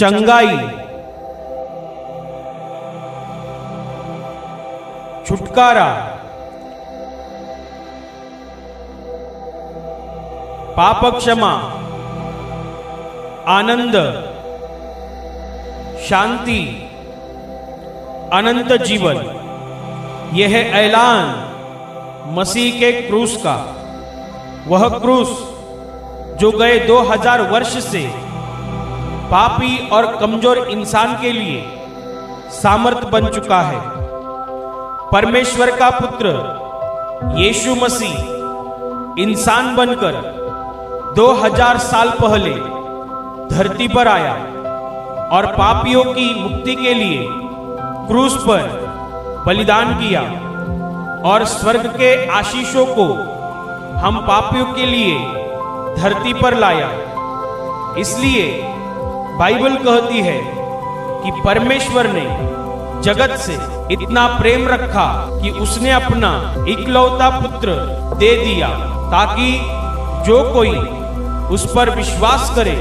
चंगाई, छुटकारा, पाप क्षमा, आनंद, शांति, अनंत जीवन। यह है ऐलान मसीह के क्रूस का, वह क्रूस जो गए 2000 वर्ष से पापी और कमजोर इंसान के लिए सामर्थ बन चुका है। परमेश्वर का पुत्र यीशु मसीह इंसान बनकर 2000 साल पहले धरती पर आया और पापियों की मुक्ति के लिए क्रूस पर बलिदान किया और स्वर्ग के आशीषों को हम पापियों के लिए धरती पर लाया। इसलिए बाइबल कहती है कि परमेश्वर ने जगत से इतना प्रेम रखा कि उसने अपना इकलौता पुत्र दे दिया, ताकि जो कोई उस पर विश्वास करे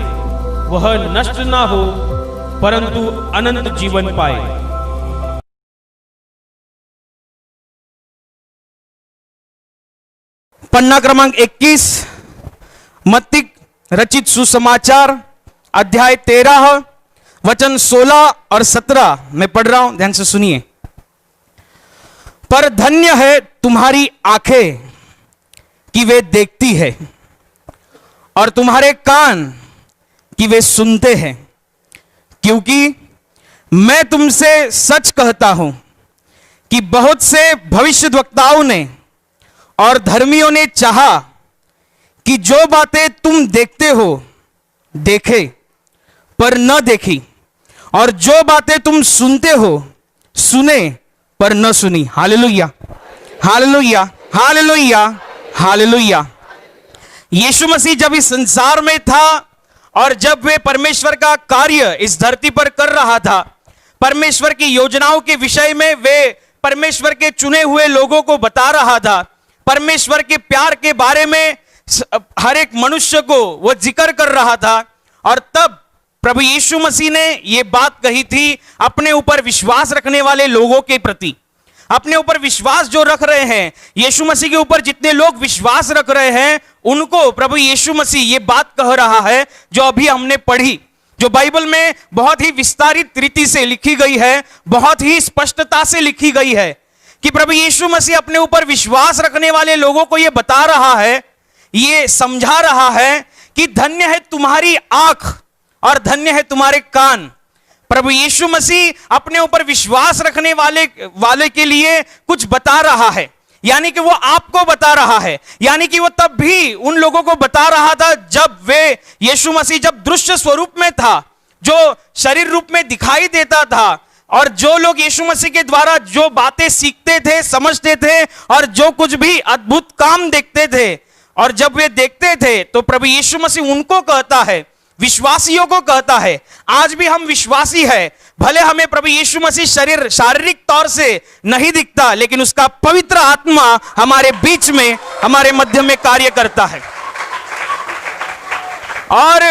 वह नष्ट ना हो परंतु अनंत जीवन पाए। पन्ना क्रमांक 21, मत्ती रचित सुसमाचार अध्याय 13 वचन 16 और 17 मैं पढ़ रहा हूं, ध्यान से सुनिए। पर धन्य है तुम्हारी आंखें कि वे देखती है और तुम्हारे कान कि वे सुनते हैं, क्योंकि मैं तुमसे सच कहता हूं कि बहुत से भविष्यद्वक्ताओं ने और धर्मियों ने चाहा कि जो बातें तुम देखते हो देखे पर न देखी, और जो बातें तुम सुनते हो सुने पर न सुनी। Hallelujah, hallelujah, hallelujah, hallelujah. Yeshu Masih जब इस संसार में था और जब वे परमेश्वर का कार्य इस धरती पर कर रहा था, परमेश्वर की योजनाओं के विषय में वे परमेश्वर के चुने हुए लोगों को बता रहा था, परमेश्वर के प्यार के बारे में हर एक मनुष्य को वह जिक्र कर रहा था। और तब प्रभु यीशु मसीह ने यह बात कही थी अपने ऊपर विश्वास रखने वाले लोगों के प्रति। अपने ऊपर विश्वास जो रख रहे हैं, यीशु मसीह के ऊपर जितने लोग विश्वास रख रहे हैं, उनको प्रभु यीशु मसीह ये बात कह रहा है जो अभी हमने पढ़ी, जो बाइबल में बहुत ही विस्तारित रीति से लिखी गई है, बहुत ही स्पष्टता से लिखी गई है कि प्रभु यीशु मसीह अपने ऊपर विश्वास रखने वाले लोगों को यह बता रहा है, ये समझा रहा है कि धन्य है तुम्हारी आंख और धन्य है तुम्हारे कान। प्रभु यीशु मसीह अपने ऊपर विश्वास रखने वाले के लिए कुछ बता रहा है, यानी कि वो आपको बता रहा है, यानी कि वो तब भी उन लोगों को बता रहा था जब वे यीशु मसीह जब दृश्य स्वरूप में था, जो शरीर रूप में दिखाई देता था, और जो लोग यीशु मसीह के द्वारा जो बातें सीखते थे, समझते थे और जो कुछ भी अद्भुत काम देखते थे, और जब वे देखते थे तो प्रभु यीशु मसीह उनको कहता है, विश्वासियों को कहता है, आज भी हम विश्वासी है, भले हमें प्रभु यीशु मसीह शारीरिक तौर से नहीं दिखता, लेकिन उसका पवित्र आत्मा हमारे बीच में, हमारे मध्य में कार्य करता है। और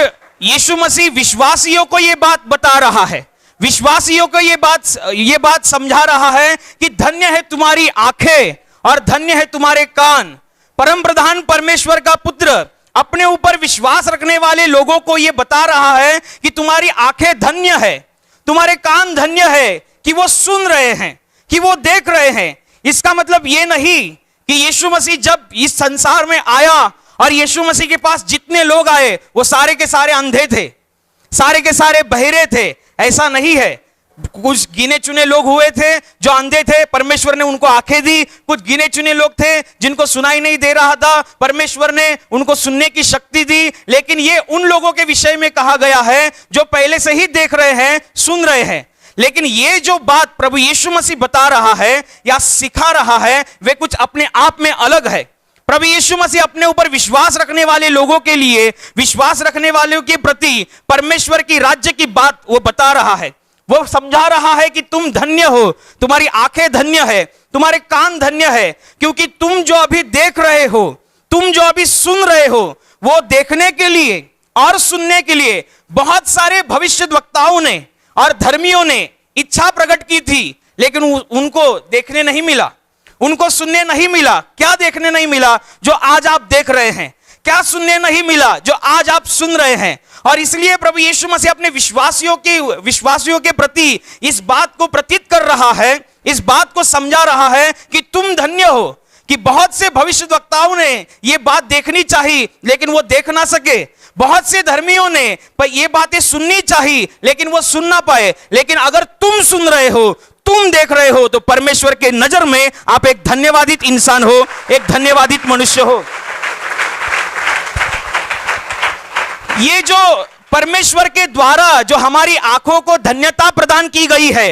यीशु मसीह विश्वासियों को यह बात बता रहा है, विश्वासियों को ये बात समझा रहा है कि धन्य है तुम्हारी आंखें और धन्य है तुम्हारे कान। परम प्रधान परमेश्वर का पुत्र अपने ऊपर विश्वास रखने वाले लोगों को यह बता रहा है कि तुम्हारी आंखें धन्य है, तुम्हारे कान धन्य है कि वो सुन रहे हैं, कि वो देख रहे हैं। इसका मतलब ये नहीं कि यीशु मसीह जब इस संसार में आया और यीशु मसीह के पास जितने लोग आए वो सारे के सारे अंधे थे, सारे के सारे बहरे थे, ऐसा नहीं है। कुछ गिने चुने लोग हुए थे जो अंधे थे, परमेश्वर ने उनको आंखें दी। कुछ गिने चुने लोग थे जिनको सुनाई नहीं दे रहा था, परमेश्वर ने उनको सुनने की शक्ति दी। लेकिन ये उन लोगों के विषय में कहा गया है जो पहले से ही देख रहे हैं, सुन रहे हैं। लेकिन ये जो बात प्रभु यीशु मसीह बता रहा है या सिखा रहा है, वे कुछ अपने आप में अलग है। प्रभु यीशु मसीह अपने ऊपर विश्वास रखने वाले लोगों के लिए, विश्वास रखने वालों के प्रति परमेश्वर की राज्य की बात वो बता रहा है। वो समझा रहा है कि तुम धन्य हो, तुम्हारी आंखें धन्य है, तुम्हारे कान धन्य है, क्योंकि तुम जो अभी देख रहे हो, तुम जो अभी सुन रहे हो, वो देखने के लिए और सुनने के लिए बहुत सारे भविष्यद्वक्ताओं ने और धर्मियों ने इच्छा प्रकट की थी, लेकिन उनको देखने नहीं मिला, उनको सुनने नहीं मिला। क्या देखने नहीं मिला? जो आज आप देख रहे हैं। क्या सुनने नहीं मिला? जो आज आप सुन रहे हैं। और इसलिए प्रभु यीशु मसीह अपने विश्वासियों के प्रति इस बात को प्रतीत कर रहा है, इस बात को समझा रहा है कि तुम धन्य हो कि बहुत से भविष्यद्वक्ताओं ने यह बात देखनी चाहिए लेकिन वो देख ना सके, बहुत से धर्मियों ने ये बातें सुननी चाहिए लेकिन वो सुन ना पाए। लेकिन अगर तुम सुन रहे हो, तुम देख रहे हो, तो परमेश्वर के नजर में आप एक धन्यवादित इंसान हो, एक धन्यवादित मनुष्य हो। ये जो परमेश्वर के द्वारा जो हमारी आंखों को धन्यता प्रदान की गई है,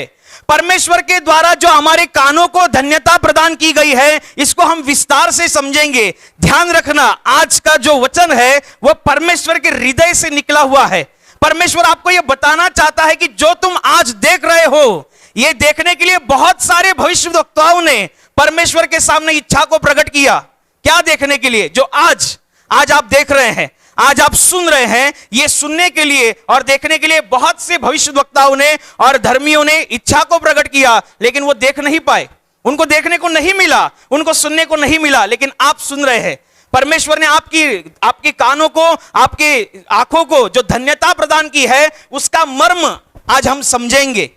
परमेश्वर के द्वारा जो हमारे कानों को धन्यता प्रदान की गई है, इसको हम विस्तार से समझेंगे। ध्यान रखना, आज का जो वचन है वह परमेश्वर के हृदय से निकला हुआ है। परमेश्वर आपको यह बताना चाहता है कि जो तुम आज देख रहे हो, यह देखने के लिए बहुत सारे भविष्यद्वक्ताओं ने परमेश्वर के सामने इच्छा को प्रकट किया। क्या देखने के लिए? जो आज आप देख रहे हैं, आज आप सुन रहे हैं, ये सुनने के लिए और देखने के लिए बहुत से भविष्यद्वक्ताओं ने और धर्मियों ने इच्छा को प्रकट किया, लेकिन वो देख नहीं पाए, उनको देखने को नहीं मिला, उनको सुनने को नहीं मिला। लेकिन आप सुन रहे हैं। परमेश्वर ने आपके कानों को, आपके आंखों को जो धन्यता प्रदान की है, उसका मर्म आज हम समझेंगे।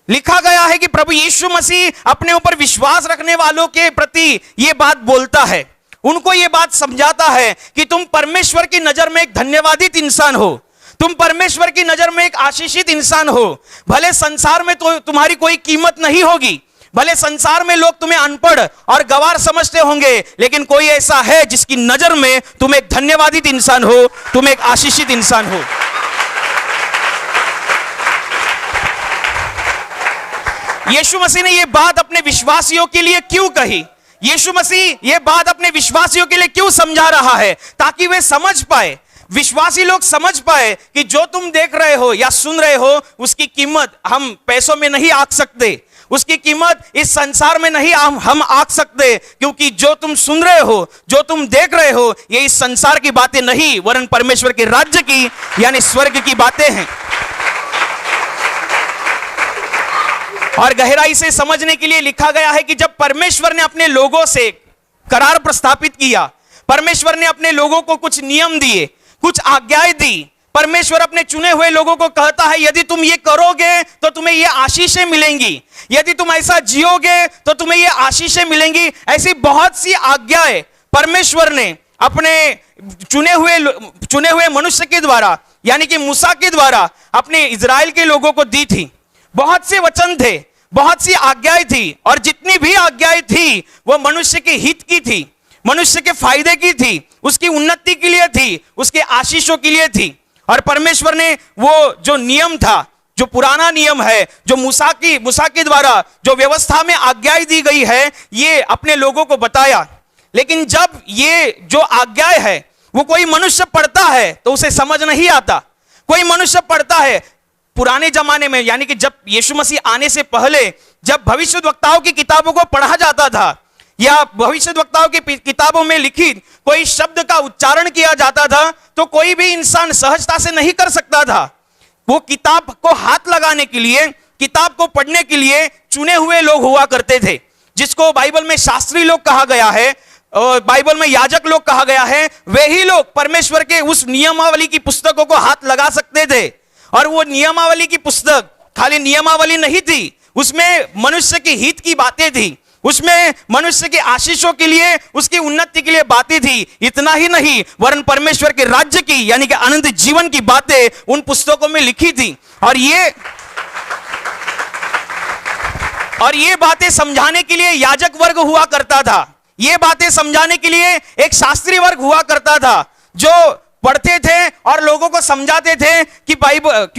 लिखा गया है कि प्रभु यीशु मसीह अपने ऊपर विश्वास रखने वालों के प्रति यह बात बोलता है, उनको यह बात समझाता है कि तुम परमेश्वर की नजर में एक धन्यवादित इंसान हो, तुम परमेश्वर की नजर में एक आशीषित इंसान हो। भले संसार में तो तुम्हारी कोई कीमत नहीं होगी, भले संसार में लोग तुम्हें अनपढ़ और गवार समझते होंगे, लेकिन कोई ऐसा है जिसकी नजर में तुम एक धन्यवादित इंसान हो, तुम एक आशीषित इंसान हो। यीशु मसीह ने यह बात अपने विश्वासियों के लिए क्यों कही? यीशु मसीह यह बात अपने विश्वासियों के लिए क्यों समझा रहा है? ताकि वे समझ पाए, विश्वासी लोग समझ पाए कि जो तुम देख रहे हो या सुन रहे हो, उसकी कीमत हम पैसों में नहीं आंक सकते, उसकी कीमत इस संसार में नहीं हम आंक सकते, क्योंकि जो तुम सुन रहे हो, जो तुम देख रहे हो, ये इस संसार की बातें नहीं, वरन परमेश्वर के राज्य की यानी स्वर्ग की बातें हैं। और गहराई से समझने के लिए लिखा गया है कि जब परमेश्वर ने अपने लोगों से करार प्रस्थापित किया, परमेश्वर ने अपने लोगों को कुछ नियम दिए, कुछ आज्ञाएं दी, परमेश्वर अपने चुने हुए लोगों को कहता है यदि तुम ये करोगे तो तुम्हें ये आशीषें मिलेंगी, यदि तुम ऐसा जियोगे तो तुम्हें ये आशीषें मिलेंगी। ऐसी बहुत सी आज्ञाएं परमेश्वर ने अपने चुने हुए मनुष्य के द्वारा यानी कि मूसा के द्वारा अपने इजराइल के लोगों को दी थी। बहुत से वचन थे, बहुत सी आज्ञाएं थी, और जितनी भी आज्ञाएं थी वो मनुष्य के हित की थी, मनुष्य के फायदे की थी, उसकी उन्नति के लिए थी, उसके आशीषों के लिए थी। और परमेश्वर ने वो जो नियम था, जो पुराना नियम है, जो मूसा के द्वारा जो व्यवस्था में आज्ञाएं दी गई है, ये अपने लोगों को बताया। लेकिन जब ये जो आज्ञाएं है वो कोई मनुष्य पढ़ता है तो उसे समझ नहीं आता। कोई मनुष्य पढ़ता है पुराने जमाने में, यानी कि जब यीशु मसीह आने से पहले जब भविष्यद्वक्ताओं की किताबों को पढ़ा जाता था या भविष्यद्वक्ताओं की किताबों में लिखित कोई शब्द का उच्चारण किया जाता था, तो कोई भी इंसान सहजता से नहीं कर सकता था। वो किताब को हाथ लगाने के लिए, किताब को पढ़ने के लिए चुने हुए लोग हुआ करते थे, जिसको बाइबल में शास्त्री लोग कहा गया है और बाइबल में याजक लोग कहा गया है। वे ही लोग परमेश्वर के उस नियमावली की पुस्तकों को हाथ लगा सकते थे। और वो नियमावली की पुस्तक खाली नियमावली नहीं थी, उसमें मनुष्य के हित की बातें थी, उसमें मनुष्य के आशीषों के लिए, उसकी उन्नति के लिए बातें थी। इतना ही नहीं, वरन परमेश्वर के राज्य की यानी कि अनंत जीवन की बातें उन पुस्तकों में लिखी थी। और ये बातें समझाने के लिए याजक वर्ग हुआ करता था, ये बातें समझाने के लिए एक शास्त्री वर्ग हुआ करता था, जो पढ़ते थे और लोगों को समझाते थे कि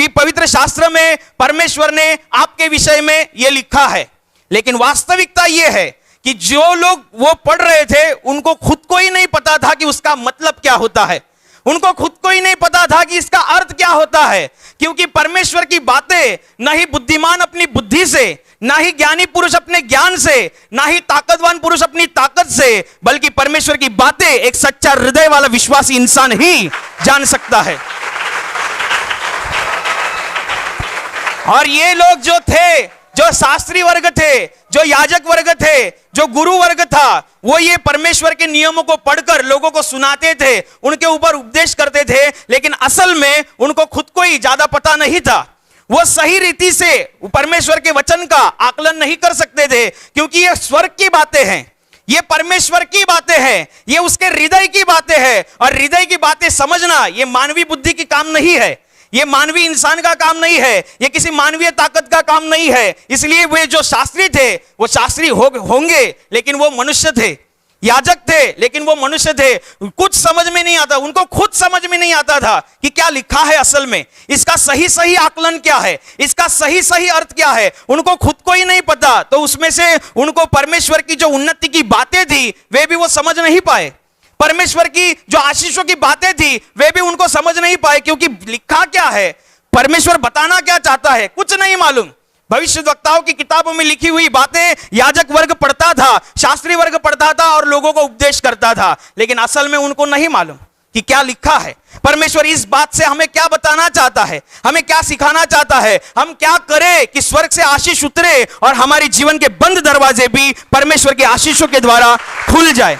पवित्र शास्त्र में परमेश्वर ने आपके विषय में यह लिखा है। लेकिन वास्तविकता यह है कि जो लोग वो पढ़ रहे थे, उनको खुद को ही नहीं पता था कि उसका मतलब क्या होता है, उनको खुद को ही नहीं पता था कि इसका अर्थ क्या होता है। क्योंकि परमेश्वर की बातें न ही बुद्धिमान अपनी बुद्धि से, ना ही ज्ञानी पुरुष अपने ज्ञान से, ना ही ताकतवान पुरुष अपनी ताकत से, बल्कि परमेश्वर की बातें एक सच्चा हृदय वाला विश्वासी इंसान ही जान सकता है। और ये लोग जो थे, जो शास्त्री वर्ग थे, जो याजक वर्ग थे, जो गुरु वर्ग था, वो ये परमेश्वर के नियमों को पढ़कर लोगों को सुनाते थे, उनके ऊपर उपदेश करते थे, लेकिन असल में उनको खुद को ही ज्यादा पता नहीं था। वो सही रीति से परमेश्वर के वचन का आकलन नहीं कर सकते थे, क्योंकि ये स्वर्ग की बातें हैं, ये परमेश्वर की बातें हैं, ये उसके हृदय की बातें हैं, और हृदय की बातें समझना ये मानवीय बुद्धि की काम नहीं है, ये मानवीय इंसान का काम नहीं है, ये किसी मानवीय ताकत का काम नहीं है। इसलिए वे जो शास्त्री थे वो शास्त्री होंगे, लेकिन वो मनुष्य थे। याजक थे लेकिन वो मनुष्य थे। कुछ समझ में नहीं आता, उनको खुद समझ में नहीं आता था कि क्या लिखा है असल में, इसका सही सही आकलन क्या है, इसका सही सही अर्थ क्या है, उनको खुद को ही नहीं पता। तो उसमें से उनको परमेश्वर की जो उन्नति की बातें थी वे भी वो समझ नहीं पाए, परमेश्वर की जो आशीषों की बातें थी वे भी उनको समझ नहीं पाए, क्योंकि लिखा क्या है, परमेश्वर बताना क्या चाहता है, कुछ नहीं मालूम। भविष्यद्वक्ताओं की किताबों में लिखी हुई बातें याजक वर्ग पढ़ता था, शास्त्री वर्ग पढ़ता था और लोगों को उपदेश करता था, लेकिन असल में उनको नहीं मालूम कि क्या लिखा है। परमेश्वर इस बात से हमें क्या बताना चाहता है, हमें क्या सिखाना चाहता है, हम क्या करें कि स्वर्ग से आशीष उतरे और हमारे जीवन के बंद दरवाजे भी परमेश्वर के आशीषों के द्वारा खुल जाए।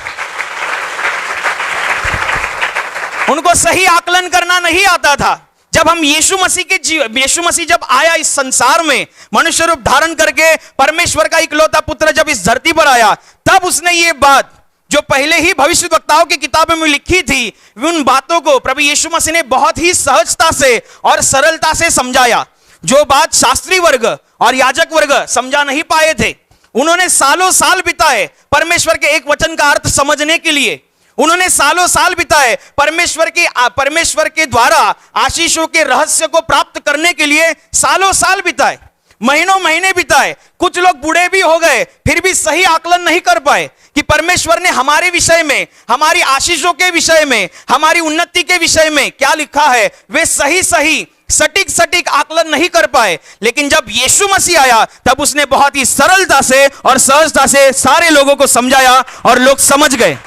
उनको सही आकलन करना नहीं आता था। जब हम यीशु मसीह जब आया इस संसार में, मनुष्य रूप धारण करके परमेश्वर का इकलौता पुत्र जब इस धरती पर आया, तब उसने ये बात जो पहले ही भविष्यद्वक्ताओं की किताबों में लिखी थी, उन बातों को प्रभु यीशु मसीह ने बहुत ही सहजता से और सरलता से समझाया, जो बात शास्त्री वर्ग और याजक वर्ग समझा नहीं पाए थे। उन्होंने सालों साल बिताए परमेश्वर के एक वचन का अर्थ समझने के लिए, उन्होंने सालों साल बिताए परमेश्वर के द्वारा आशीषों के रहस्य को प्राप्त करने के लिए सालों साल बिताए, महीनों महीने बिताए। कुछ लोग बूढ़े भी हो गए, फिर भी सही आकलन नहीं कर पाए कि परमेश्वर ने हमारे विषय में, हमारी आशीषों के विषय में, हमारी उन्नति के विषय में क्या लिखा है, वे सही सही सटीक सटीक आकलन नहीं कर पाए। लेकिन जब यीशु मसीह आया तब उसने बहुत ही सरलता से और सहजता से सारे लोगों को समझाया और लोग समझ गए,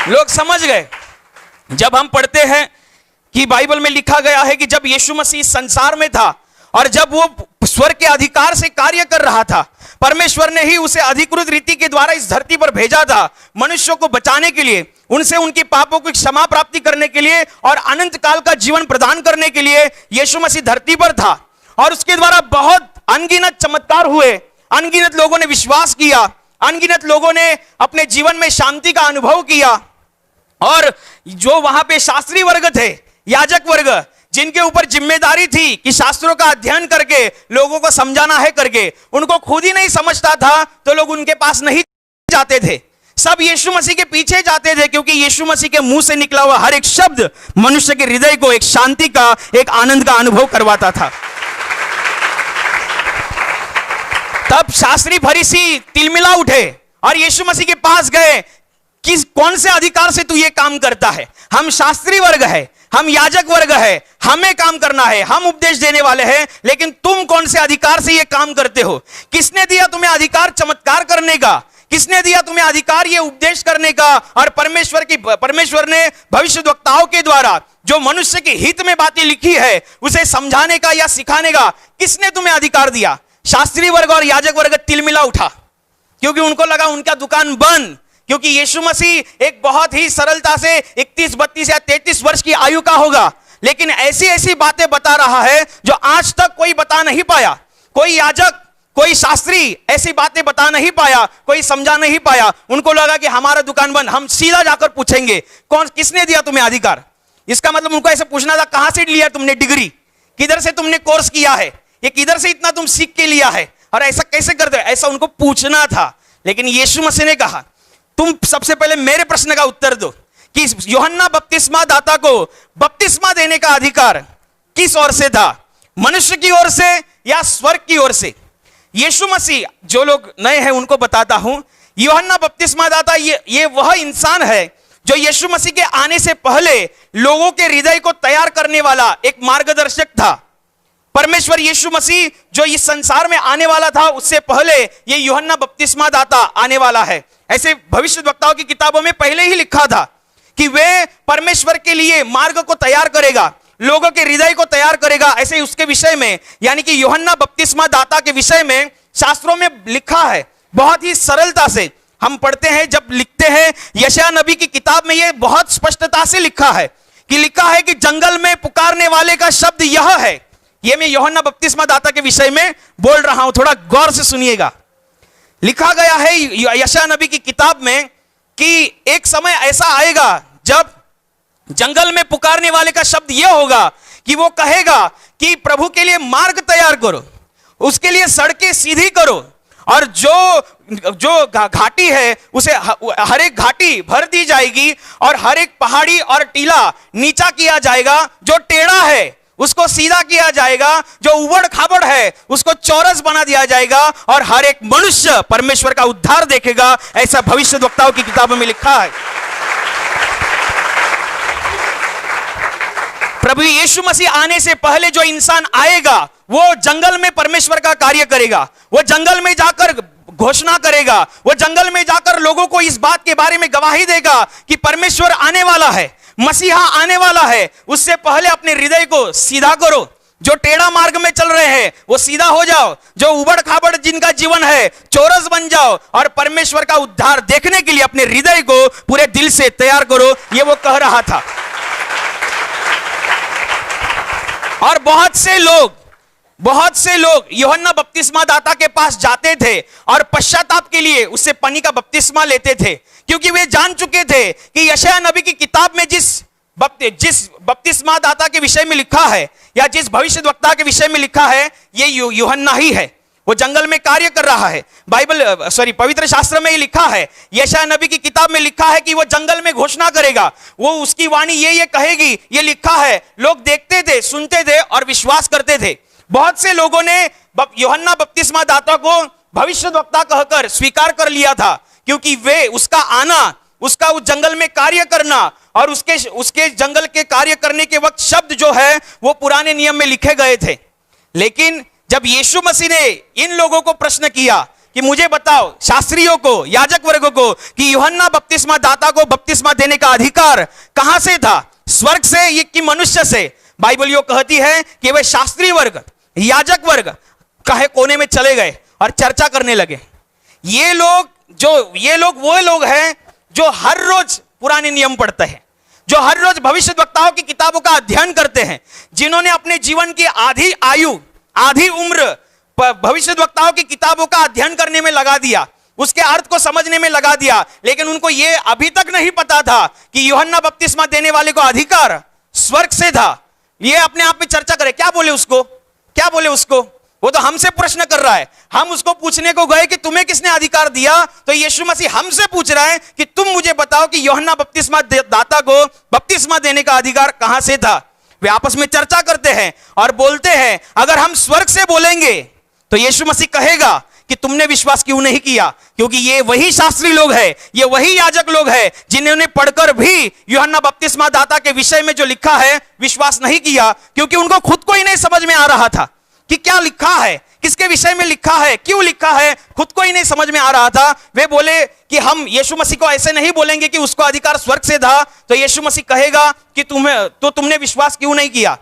लोग समझ गए। जब हम पढ़ते हैं कि बाइबल में लिखा गया है कि जब यीशु मसीह संसार में था और जब वो स्वर्ग के अधिकार से कार्य कर रहा था, परमेश्वर ने ही उसे अधिकृत रीति के द्वारा इस धरती पर भेजा था, मनुष्यों को बचाने के लिए, उनसे उनकी पापों की क्षमा प्राप्ति करने के लिए और अनंत काल का जीवन प्रदान करने के लिए यीशु मसीह धरती पर था। और उसके द्वारा बहुत अनगिनत चमत्कार हुए, अनगिनत लोगों ने विश्वास किया, अनगिनत लोगों ने अपने जीवन में शांति का अनुभव किया। और जो वहां पे शास्त्री वर्ग थे, याजक वर्ग, जिनके ऊपर जिम्मेदारी थी कि शास्त्रों का अध्ययन करके लोगों को समझाना है करके, उनको खुद ही नहीं समझता था तो लोग उनके पास नहीं जाते थे, सब यीशु मसीह के पीछे जाते थे, क्योंकि यीशु मसीह के मुंह से निकला हुआ हर एक शब्द मनुष्य के हृदय को एक शांति का, एक आनंद का अनुभव करवाता था। तब शास्त्री फरीसी तिलमिला उठे और यीशु मसीह के पास गए कि कौन से अधिकार से तू ये काम करता है, हम शास्त्री वर्ग है, हम याजक वर्ग है, हमें काम करना है, हम उपदेश देने वाले हैं, लेकिन तुम कौन से अधिकार से ये काम करते हो? किसने दिया तुम्हें अधिकार चमत्कार करने का? किसने दिया तुम्हें अधिकार ये उपदेश करने का? और परमेश्वर ने भविष्यद्वक्ताओं के द्वारा जो मनुष्य के हित में बातें लिखी है उसे समझाने का या सिखाने का किसने तुम्हें अधिकार दिया? शास्त्री वर्ग और याजक वर्ग तिलमिला उठा, क्योंकि उनको लगा उनका दुकान बंद, क्योंकि यीशु मसीह एक बहुत ही सरलता से 31, 32 या 33 वर्ष की आयु का होगा, लेकिन ऐसी ऐसी बातें बता रहा है जो आज तक कोई बता नहीं पाया, कोई याजक, कोई शास्त्री ऐसी बातें बता नहीं पाया, कोई समझा नहीं पाया। उनको लगा कि हमारा दुकान बंद, हम सीधा जाकर पूछेंगे किसने दिया तुम्हें अधिकार? इसका मतलब उनको ऐसे पूछना था, कहां से लिया तुमने डिग्री, किधर से तुमने कोर्स किया है, ये किधर से इतना तुम सीख के लिया है, और ऐसा कैसे करते हो? ऐसा उनको पूछना था। लेकिन यीशु मसीह ने कहा, तुम सबसे पहले मेरे प्रश्न का उत्तर दो कि यूहन्ना बपतिस्मा दाता को बपतिस्मा देने का अधिकार किस ओर से था, मनुष्य की ओर से या स्वर्ग की ओर से? यीशु मसीह, जो लोग नए हैं उनको बताता हूं, यूहन्ना बपतिस्मा दाता ये वह इंसान है जो यीशु मसीह के आने से पहले लोगों के हृदय को तैयार करने वाला एक मार्गदर्शक था। परमेश्वर यीशु मसीह जो इस संसार में आने वाला था, उससे पहले ये यूहन्ना बपतिस्मा दाता आने वाला है। ऐसे भविष्यद्वक्ताओं की किताबों में पहले ही लिखा था कि वे परमेश्वर के लिए मार्ग को तैयार करेगा, लोगों के हृदय को तैयार करेगा। ऐसे ही उसके विषय में, यानी कि यूहन्ना बपतिस्मा दाता के विषय में शास्त्रों में लिखा है। बहुत ही सरलता से हम पढ़ते हैं, जब लिखते हैं यशायाह नबी की किताब में, यह बहुत स्पष्टता से लिखा है कि जंगल में पुकारने वाले का शब्द यह है। यह मैं यूहन्ना बपतिस्मा दाता के विषय में बोल रहा हूं, थोड़ा गौर से सुनिएगा। लिखा गया है यशायाह नबी की किताब में कि एक समय ऐसा आएगा जब जंगल में पुकारने वाले का शब्द यह होगा कि वो कहेगा कि प्रभु के लिए मार्ग तैयार करो, उसके लिए सड़कें सीधी करो, और जो घाटी है उसे हर एक घाटी भर दी जाएगी, और हर एक पहाड़ी और टीला नीचा किया जाएगा, जो टेढ़ा है उसको सीधा किया जाएगा, जो उबड़ खाबड़ है उसको चौरस बना दिया जाएगा, और हर एक मनुष्य परमेश्वर का उद्धार देखेगा। ऐसा भविष्यद्वक्ताओं की किताबों में लिखा है। प्रभु यीशु मसीह आने से पहले जो इंसान आएगा वो जंगल में परमेश्वर का कार्य करेगा, वो जंगल में जाकर घोषणा करेगा, वो जंगल में जाकर लोगों को इस बात के बारे में गवाही देगा कि परमेश्वर आने वाला है, मसीहा आने वाला है। उससे पहले अपने हृदय को सीधा करो, जो टेढ़ा मार्ग में चल रहे हैं वो सीधा हो जाओ, जो उबड़ खाबड़ जिनका जीवन है चौरस बन जाओ, और परमेश्वर का उद्धार देखने के लिए अपने हृदय को पूरे दिल से तैयार करो। ये वो कह रहा था। और बहुत से लोग यूहन्ना बपतिस्मा दाता के पास जाते थे और पश्चाताप के लिए उससे पानी का बपतिस्मा लेते थे, क्योंकि वे जान चुके थे कि यशायाह नबी की किताब में जिस बपतिस्मा दाता के विषय में लिखा है, या जिस भविष्यद्वक्ता के विषय में लिखा है, ये यूहन्ना ही है। वो जंगल में कार्य कर रहा है। पवित्र शास्त्र में ये लिखा है, यशायाह नबी की किताब में लिखा है कि वो जंगल में घोषणा करेगा, वो उसकी वाणी ये कहेगी। ये लिखा है, लोग देखते थे, सुनते थे और विश्वास करते थे। बहुत से लोगों ने यूहन्ना बपतिस्मा दाता को भविष्यद्वक्ता कहकर स्वीकार कर लिया था, क्योंकि वे उसका आना, उसका उस जंगल में कार्य करना और उसके जंगल के कार्य करने के वक्त शब्द जो है वो पुराने नियम में लिखे गए थे। लेकिन जब यीशु मसीह ने इन लोगों को प्रश्न किया कि मुझे बताओ, शास्त्रियों को, याजक वर्ग को, कि यूहन्ना बपतिस्मा दाता को बपतिस्मा देने का अधिकार कहां से था, स्वर्ग से कि मनुष्य से? बाइबल यो कहती है कि वे शास्त्री वर्ग, याजक वर्ग कहे कोने में चले गए और चर्चा करने लगे। ये लोग वो लोग हैं जो हर रोज पुराने नियम पढ़ते हैं, जो हर रोज भविष्यद्वक्ताओं की किताबों का अध्ययन करते हैं, जिन्होंने अपने जीवन की आधी आयु, आधी उम्र भविष्यद्वक्ताओं की किताबों का अध्ययन करने में लगा दिया, उसके अर्थ को समझने में लगा दिया। लेकिन उनको यह अभी तक नहीं पता था कि यूहन्ना बपतिस्मा देने वाले को अधिकार स्वर्ग से था। ये अपने आप में चर्चा करे, क्या बोले उसको, वो तो हमसे प्रश्न कर रहा है। हम उसको पूछने को गए कि तुम्हें किसने अधिकार दिया, तो यीशु मसीह हमसे पूछ रहा है कि तुम मुझे बताओ कि यूहन्ना बपतिस्मा दाता को बपतिस्मा देने का अधिकार कहां से था। वे आपस में चर्चा करते हैं और बोलते हैं, अगर हम स्वर्ग से बोलेंगे तो यीशु मसीह कहेगा कि तुमने विश्वास क्यों नहीं किया, क्योंकि ये वही शास्त्री लोग हैं, ये वही याजक लोग हैं जिन्होंने पढ़कर भी यूहन्ना बपतिस्मा दाता के विषय में जो लिखा है विश्वास नहीं किया, क्योंकि उनको खुद को ही नहीं समझ में आ रहा था कि क्या लिखा है, किसके विषय में लिखा है, क्यों लिखा है, खुद को ही नहीं समझ में आ रहा था। वे बोले कि हम यीशु मसीह को ऐसे नहीं बोलेंगे कि उसको अधिकार स्वर्ग से था, तो यीशु मसीह कहेगा कि तुमने विश्वास क्यों नहीं किया।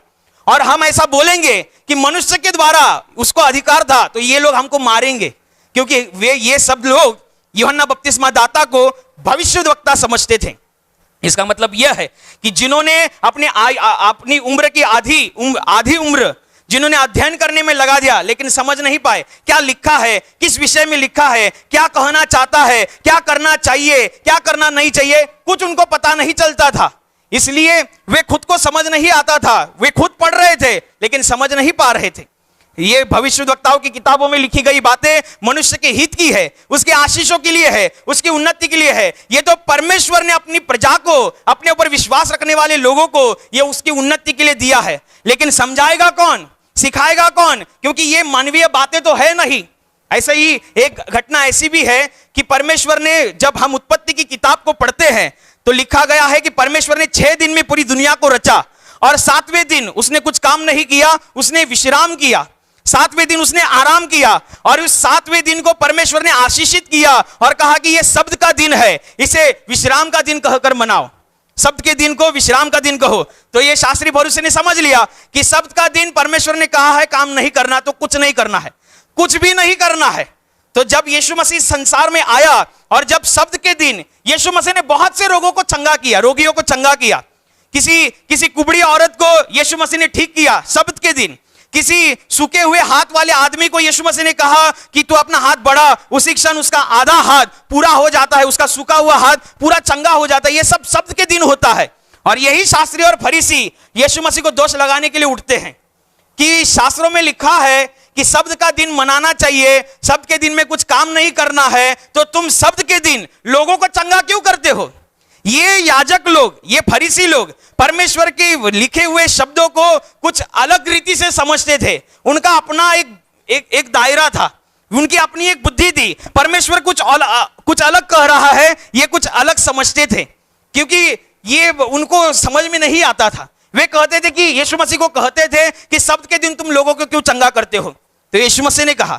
और हम ऐसा बोलेंगे कि मनुष्य के द्वारा उसको अधिकार था, तो ये लोग हमको मारेंगे, क्योंकि ये सब लोग यूहन्ना बपतिस्मा दाता को भविष्यद्वक्ता समझते थे। इसका मतलब यह है कि जिन्होंने अपनी उम्र की आधी उम्र जिन्होंने अध्ययन करने में लगा दिया, लेकिन समझ नहीं पाए क्या लिखा है, किस विषय में लिखा है, क्या कहना चाहता है, क्या करना चाहिए, क्या करना नहीं चाहिए, कुछ उनको पता नहीं चलता था। इसलिए वे खुद को समझ नहीं आता था। वे खुद पढ़ रहे थे लेकिन समझ नहीं पा रहे थे। ये भविष्यद्वक्ताओं की किताबों में लिखी गई बातें मनुष्य के हित की है, उसके आशीषों के लिए है, उसकी उन्नति के लिए है। ये तो परमेश्वर ने अपनी प्रजा को, अपने ऊपर विश्वास रखने वाले लोगों को ये उसकी उन्नति के लिए दिया है। लेकिन समझाएगा कौन, सिखाएगा कौन, क्योंकि ये मानवीय बातें तो है नहीं। ऐसे ही एक घटना ऐसी भी है कि परमेश्वर ने, जब हम उत्पत्ति की किताब को पढ़ते हैं तो लिखा गया है कि परमेश्वर ने 6 दिन में पूरी दुनिया को रचा और 7वें दिन उसने कुछ काम नहीं किया, उसने विश्राम किया। 7वें दिन उसने आराम किया और उस 7वें दिन को परमेश्वर ने आशीषित किया और कहा कि यह शब्द का दिन है, इसे विश्राम का दिन कहकर मनाओ। शब्द के दिन को विश्राम का दिन कहो। तो ये शास्त्री फरीसी ने समझ लिया कि शब्द का दिन परमेश्वर ने कहा है काम नहीं करना, तो कुछ नहीं करना है, कुछ भी नहीं करना है। तो जब यीशु मसीह संसार में आया और जब शब्द के दिन यीशु मसीह ने बहुत से रोगों को चंगा किया, रोगियों को चंगा किया, किसी कुबड़ी औरत को यीशु मसीह ने ठीक किया शब्द के दिन, किसी सूखे हुए हाथ वाले आदमी को यीशु मसीह ने कहा कि तू अपना हाथ बढ़ा, उसी क्षण उसका आधा हाथ पूरा हो जाता है, उसका सूखा हुआ हाथ पूरा चंगा हो जाता है। यह सब शब्द के दिन होता है। और यही शास्त्री और फरीसी यीशु मसीह को दोष लगाने के लिए उठते हैं कि शास्त्रों में लिखा है कि शब्द का दिन मनाना चाहिए, शब्द के दिन में कुछ काम नहीं करना है, तो तुम शब्द के दिन लोगों को चंगा क्यों करते हो? ये याजक लोग, ये फरीसी लोग परमेश्वर के लिखे हुए शब्दों को कुछ अलग रीति से समझते थे। उनका अपना एक दायरा था, उनकी अपनी एक बुद्धि थी। परमेश्वर कुछ अलग कह रहा है, ये कुछ अलग समझते थे, क्योंकि ये उनको समझ में नहीं आता था। वे कहते थे कि यीशु मसीह को कहते थे कि शब्द के दिन तुम लोगों को क्यों चंगा करते हो? तो यीशु मसीह ने कहा,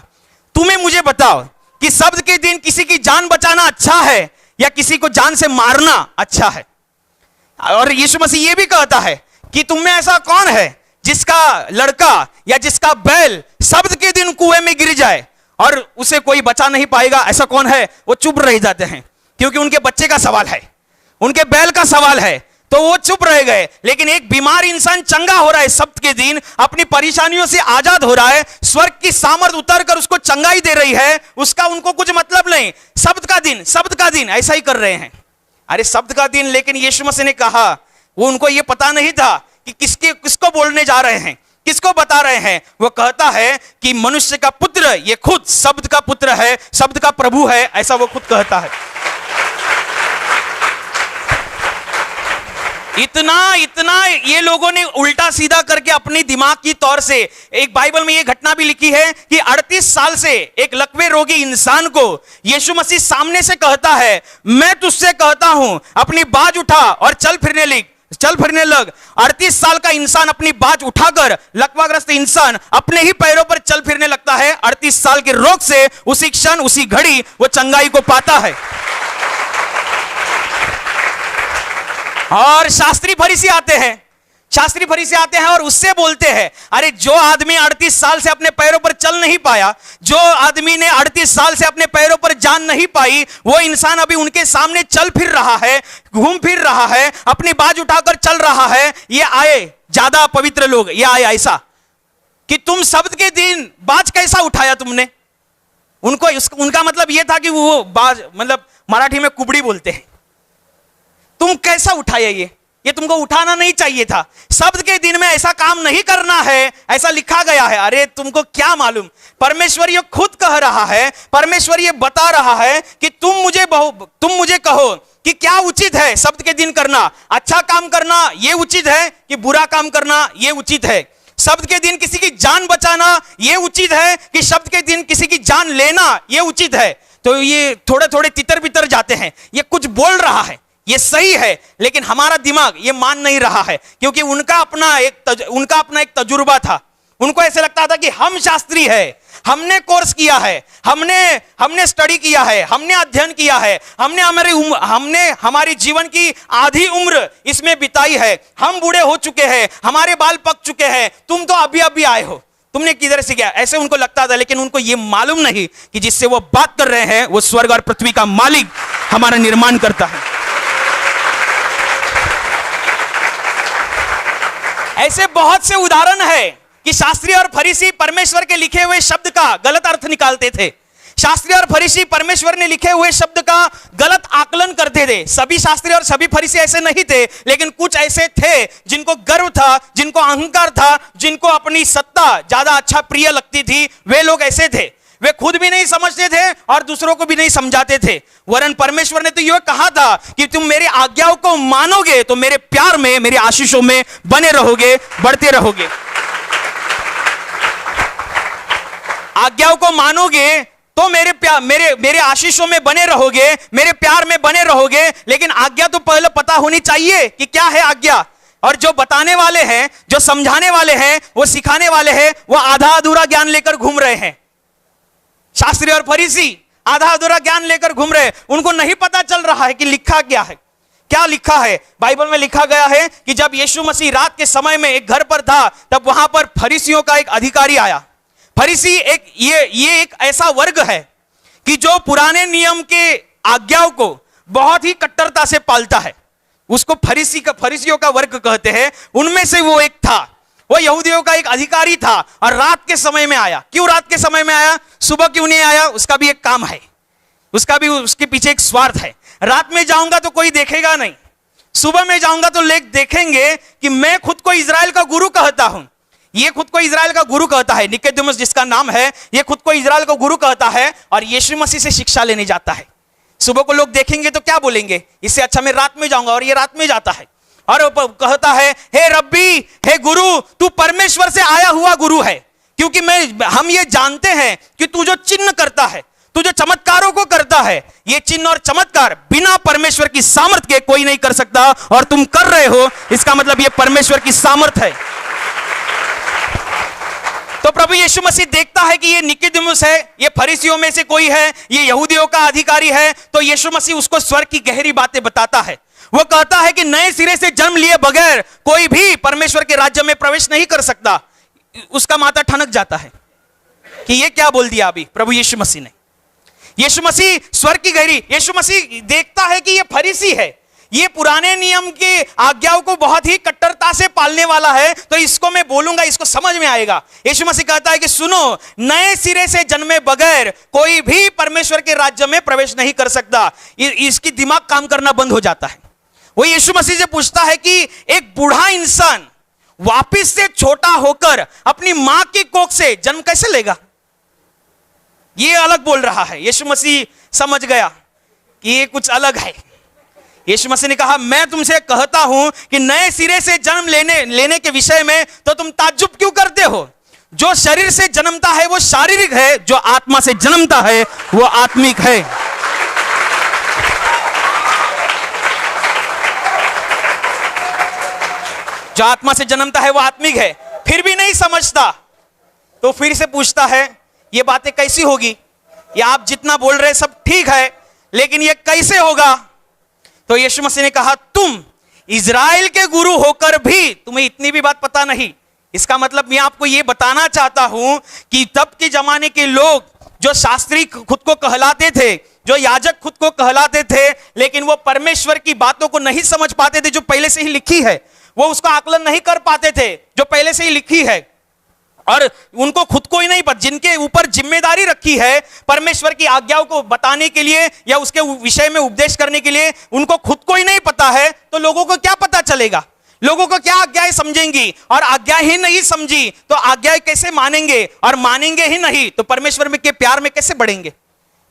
तुम्हें मुझे बताओ कि शब्द के दिन किसी की जान बचाना अच्छा है या किसी को जान से मारना अच्छा है? और यीशु मसीह यह भी कहता है कि तुम में ऐसा कौन है जिसका लड़का या जिसका बैल शब्द के दिन कुएं में गिर जाए और उसे कोई बचा नहीं पाएगा? ऐसा कौन है? वो चुप रह जाते हैं, क्योंकि उनके बच्चे का सवाल है, उनके बैल का सवाल है, तो वो चुप रह गए। लेकिन एक बीमार इंसान चंगा हो रहा है शब्द के दिन, अपनी परेशानियों से आजाद हो रहा है, स्वर्ग की सामर्थ उतर कर उसको चंगाई दे रही है, उसका उनको कुछ मतलब नहीं। शब्द का दिन, शब्द का दिन, ऐसा ही कर रहे हैं। अरे शब्द का दिन, लेकिन यीशु मसीह ने कहा, वो उनको ये पता नहीं था कि किसको बोलने जा रहे हैं, किसको बता रहे हैं। वो कहता है कि मनुष्य का पुत्र ये खुद शब्द का पुत्र है, शब्द का प्रभु है, ऐसा वो खुद कहता है। इतना ये लोगों ने उल्टा सीधा करके अपनी दिमाग की तौर से, एक बाइबल में ये घटना भी लिखी है कि 38 साल से एक लकवे रोगी इंसान को यीशु मसीह सामने से कहता है, मैं तुझसे कहता हूं अपनी बाज उठा और चल फिरने लग। 38 साल का इंसान अपनी बाज उठाकर, लकवाग्रस्त इंसान अपने ही पैरों पर चल फिरने लगता है। 38 साल के रोग से उसी क्षण, उसी घड़ी वो चंगाई को पाता है। और शास्त्री फरीसी आते हैं और उससे बोलते हैं, अरे जो आदमी 38 साल से अपने पैरों पर चल नहीं पाया, जो आदमी ने 38 साल से अपने पैरों पर जान नहीं पाई, वो इंसान अभी उनके सामने चल फिर रहा है, घूम फिर रहा है, अपनी बाज उठाकर चल रहा है। ये आए ज्यादा पवित्र लोग, ये आए ऐसा कि तुम शब्द के दिन बाज कैसा उठाया तुमने? उनका मतलब ये था कि वो बाज, मतलब मराठी में कुबड़ी बोलते हैं, तुम कैसा उठाए? ये तुमको उठाना नहीं चाहिए था। शब्द के दिन में ऐसा काम नहीं करना है, ऐसा लिखा गया है। अरे तुमको क्या मालूम? परमेश्वर ये खुद कह रहा है, परमेश्वर ये बता रहा है कि तुम मुझे कहो कि क्या उचित है शब्द के दिन करना। अच्छा काम करना ये उचित है कि बुरा काम करना ये उचित है? शब्द के दिन किसी की जान बचाना ये उचित है कि शब्द के दिन किसी की जान लेना ये उचित है? तो ये थोड़े थोड़े तितर बितर जाते हैं। ये कुछ बोल रहा है, ये सही है, लेकिन हमारा दिमाग ये मान नहीं रहा है, क्योंकि उनका अपना एक तजुर्बा था। उनको ऐसे लगता था कि हम शास्त्री है, हमने कोर्स किया है, हमने स्टडी किया है, हमने अध्ययन किया है, हमने हमारी जीवन की आधी उम्र इसमें बिताई है, हम बूढ़े हो चुके हैं, हमारे बाल पक चुके हैं, तुम तो अभी आए हो, तुमने किधर से किया? ऐसे उनको लगता था। लेकिन उनको यह मालूम नहीं कि जिससे वो बात कर रहे हैं वो स्वर्ग और पृथ्वी का मालिक, हमारा निर्माण करता है। ऐसे बहुत से उदाहरण है कि शास्त्री और फरीसी परमेश्वर के लिखे हुए शब्द का गलत अर्थ निकालते थे। शास्त्री और फरीसी परमेश्वर ने लिखे हुए शब्द का गलत आकलन करते थे। सभी शास्त्री और सभी फरीसी ऐसे नहीं थे, लेकिन कुछ ऐसे थे जिनको गर्व था, जिनको अहंकार था, जिनको अपनी सत्ता ज्यादा अच्छा प्रिय लगती थी। वे लोग ऐसे थे, वे खुद भी नहीं समझते थे और दूसरों को भी नहीं समझाते थे। वरन परमेश्वर ने तो यह कहा था कि तुम मेरी आज्ञाओं को मानोगे तो मेरे प्यार में, मेरे आशीषों में बने रहोगे, बढ़ते रहोगे। आज्ञाओं को मानोगे तो मेरे आशीषों में बने रहोगे, मेरे प्यार में बने रहोगे। लेकिन आज्ञा तो पहले पता होनी चाहिए कि क्या है आज्ञा। और जो बताने वाले हैं, जो समझाने वाले हैं, वो सिखाने वाले हैं, वो आधा अधूरा ज्ञान लेकर घूम रहे हैं। शास्त्री और फरीसी आधा अधूरा ज्ञान लेकर घूम रहे हैं। उनको नहीं पता चल रहा है कि लिखा क्या है। क्या लिखा है? बाइबल में लिखा गया है कि जब यीशु मसीह रात के समय में एक घर पर था, तब वहां पर फरीसियों का एक अधिकारी आया। फरीसी ये एक ऐसा वर्ग है कि जो पुराने नियम के आज्ञाओं को बहुत ही कट्टरता से पालता है। उसको फरीसियों का वर्ग कहते हैं। उनमें से वो एक था। वो यहूदियों का एक अधिकारी था और रात के समय में आया। क्यों रात के समय में आया? सुबह क्यों नहीं आया? उसका भी एक काम है, उसके पीछे एक स्वार्थ है। रात में जाऊंगा तो कोई देखेगा नहीं, सुबह में जाऊंगा तो लोग देखेंगे कि मैं खुद को इजराइल का गुरु कहता हूं। ये खुद को इजराइल का गुरु कहता है, निकोदेमुस जिसका नाम है, ये खुद को इजराइल का गुरु कहता है और यीशु मसीह से शिक्षा लेने जाता है। सुबह को लोग देखेंगे तो क्या बोलेंगे? इससे अच्छा मैं रात में जाऊंगा। और ये रात में जाता है और कहता है, हे रब्बी, हे गुरु, तू परमेश्वर से आया हुआ गुरु है, क्योंकि हम ये जानते हैं कि तू जो चिन्ह करता है, तू जो चमत्कारों को करता है, ये चिन्ह और चमत्कार बिना परमेश्वर की सामर्थ के कोई नहीं कर सकता, और तुम कर रहे हो, इसका मतलब ये परमेश्वर की सामर्थ है। तो प्रभु यीशु मसीह देखता है कि ये निकोदेमुस है, ये फरीसियों में से कोई है, ये यहूदियों का अधिकारी है। तो यीशु मसीह उसको स्वर्ग की गहरी बातें बताता है। वो कहता है कि नए सिरे से जन्म लिए बगैर कोई भी परमेश्वर के राज्य में प्रवेश नहीं कर सकता। उसका माथा ठनक जाता है कि ये क्या बोल दिया अभी प्रभु यीशु मसीह ने। यीशु मसीह स्वर्ग की गहरी, यीशु मसीह देखता है कि ये फरीसी है, ये पुराने नियम की आज्ञाओं को बहुत ही कट्टरता से पालने वाला है, तो इसको मैं बोलूंगा, इसको समझ में आएगा। यीशु मसीह कहता है कि सुनो, नए सिरे से जन्मे बगैर कोई भी परमेश्वर के राज्य में प्रवेश नहीं कर सकता। इसकी दिमाग काम करना बंद हो जाता है। वो यीशु मसीह से पूछता है कि एक बूढ़ा इंसान वापिस से छोटा होकर अपनी मां की कोख से जन्म कैसे लेगा? ये अलग बोल रहा है। यीशु मसीह समझ गया कि ये कुछ अलग है। यीशु मसीह ने कहा, मैं तुमसे कहता हूं कि नए सिरे से जन्म लेने के विषय में तो तुम ताज्जुब क्यों करते हो? जो शरीर से जन्मता है वो शारीरिक है, जो आत्मा से जन्मता है वो आत्मिक है। जो आत्मा से जन्मता है वो आत्मिक है। फिर भी नहीं समझता तो फिर से पूछता है, ये बातें कैसी होगी? ये आप जितना बोल रहे सब ठीक है, लेकिन ये कैसे होगा? तो यीशु मसीह ने कहा, तुम इजराइल के गुरु होकर भी तुम्हें इतनी भी बात पता नहीं। इसका मतलब मैं आपको ये बताना चाहता हूं कि तब के जमाने के लोग, जो शास्त्री खुद को कहलाते थे, जो याजक खुद को कहलाते थे, लेकिन वो परमेश्वर की बातों को नहीं समझ पाते थे जो पहले से ही लिखी है। वो उसका आकलन नहीं कर पाते थे जो पहले से ही लिखी है, और उनको खुद को ही नहीं पता, जिनके ऊपर जिम्मेदारी रखी है परमेश्वर की आज्ञाओं को बताने के लिए या उसके विषय में उपदेश करने के लिए, उनको खुद को ही नहीं पता है, तो लोगों को क्या पता चलेगा? लोगों को क्या आज्ञाएं समझेंगी? और आज्ञा ही नहीं समझी तो आज्ञाएं कैसे मानेंगे? और मानेंगे ही नहीं तो परमेश्वर में के प्यार में कैसे बढ़ेंगे?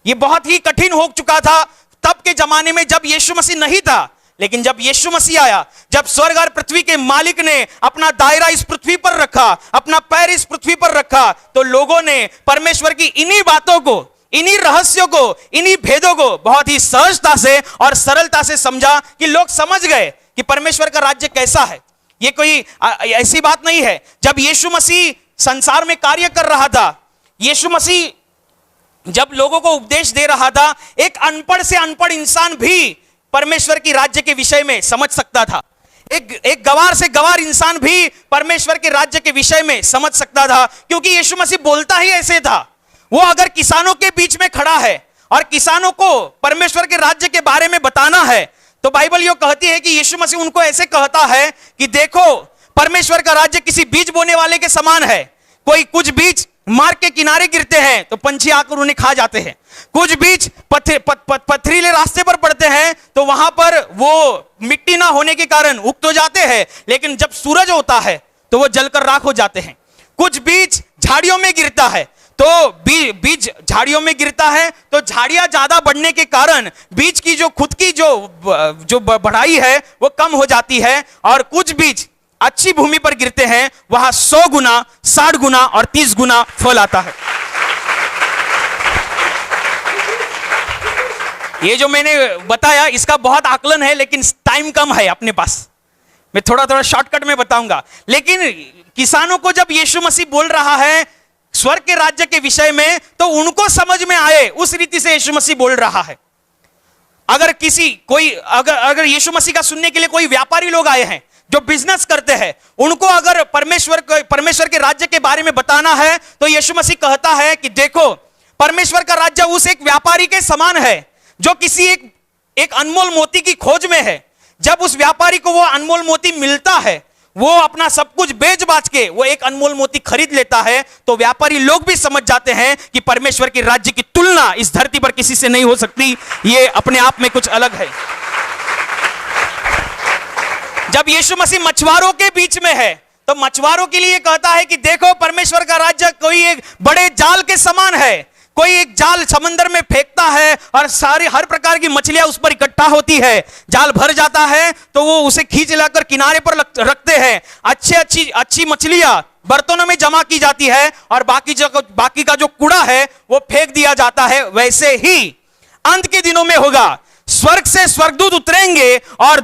ये बहुत ही कठिन हो चुका था तब के जमाने में, जब यीशु मसीह नहीं था। लेकिन जब यीशु मसीह आया, जब स्वर्ग और पृथ्वी के मालिक ने अपना दायरा इस पृथ्वी पर रखा, अपना पैर इस पृथ्वी पर रखा, तो लोगों ने परमेश्वर की इन्हीं बातों को, इन्हीं रहस्यों को, इन्हीं भेदों को बहुत ही सहजता से और सरलता से समझा कि लोग समझ गए कि परमेश्वर का राज्य कैसा है। ये कोई ऐसी बात नहीं है। जब यीशु मसीह संसार में कार्य कर रहा था, यीशु मसीह जब लोगों को उपदेश दे रहा था, एक अनपढ़ से अनपढ़ इंसान भी परमेश्वर की राज्य के विषय में समझ सकता था। एक गवार से गवार इंसान भी परमेश्वर के राज्य के विषय में समझ सकता था, क्योंकि यीशु मसीह बोलता ही ऐसे था। वो अगर किसानों के बीच में खड़ा है और किसानों को परमेश्वर के राज्य के बारे में बताना है, तो बाइबल यो कहती है कि यीशु मसीह उनको ऐसे कहता है कि देखो, परमेश्वर का राज्य किसी बीज बोने वाले के समान है। कोई कुछ बीज मार्ग के किनारे गिरते हैं तो पंछी आकर उन्हें खा जाते हैं। कुछ बीज पथरीले रास्ते पर पड़ते हैं तो वहां पर वो मिट्टी ना होने के कारण उग तो जाते हैं, लेकिन जब सूरज होता है तो वो जलकर राख हो जाते हैं। कुछ बीज झाड़ियों में गिरता है, तो बीज झाड़ियों में गिरता है तो झाड़ियां ज्यादा बढ़ने के कारण बीज की जो खुद की जो बढ़ाई है वो कम हो जाती है। और कुछ बीज अच्छी भूमि पर गिरते हैं, वहां 100 गुना, 60 गुना और 30 गुना फल आता है। ये जो मैंने बताया इसका बहुत आकलन है, लेकिन टाइम कम है अपने पास। मैं थोड़ा थोड़ा शॉर्टकट में बताऊंगा। लेकिन किसानों को जब यीशु मसीह बोल रहा है स्वर्ग के राज्य के विषय में, तो उनको समझ में आए उस रीति से यीशु मसीह बोल रहा है। अगर यीशु मसीह का सुनने के लिए कोई व्यापारी लोग आए हैं जो बिजनेस करते हैं, उनको अगर परमेश्वर के राज्य के बारे में बताना है, तो यीशु मसीह कहता है कि देखो, परमेश्वर का राज्य उस एक व्यापारी के समान है जो किसी एक अनमोल मोती की खोज में है। जब उस व्यापारी को वो अनमोल मोती मिलता है, वो अपना सब कुछ बेच बाच के वो एक अनमोल मोती खरीद लेता है, तो व्यापारी लोग भी समझ जाते हैं कि परमेश्वर के राज्य की तुलना इस धरती पर किसी से नहीं हो सकती। ये अपने आप में कुछ अलग है। जब यीशु मसीह मछुआरों के बीच में है, तो मछुआरों के लिए कहता है कि देखो, परमेश्वर का राज्य कोई एक बड़े जाल के समान है। कोई एक जाल समंदर में फेंकता है और हर प्रकार की मछलियां उस पर इकट्ठा होती है। जाल भर जाता है तो वो उसे खींच लाकर किनारे पर रखते हैं। अच्छी मछलियां बर्तनों में जमा की जाती है और बाकी का जो कूड़ा है वो फेंक दिया जाता है। वैसे ही अंत के दिनों में होगा। स्वर्ग से स्वर्गदूत उतरेंगे और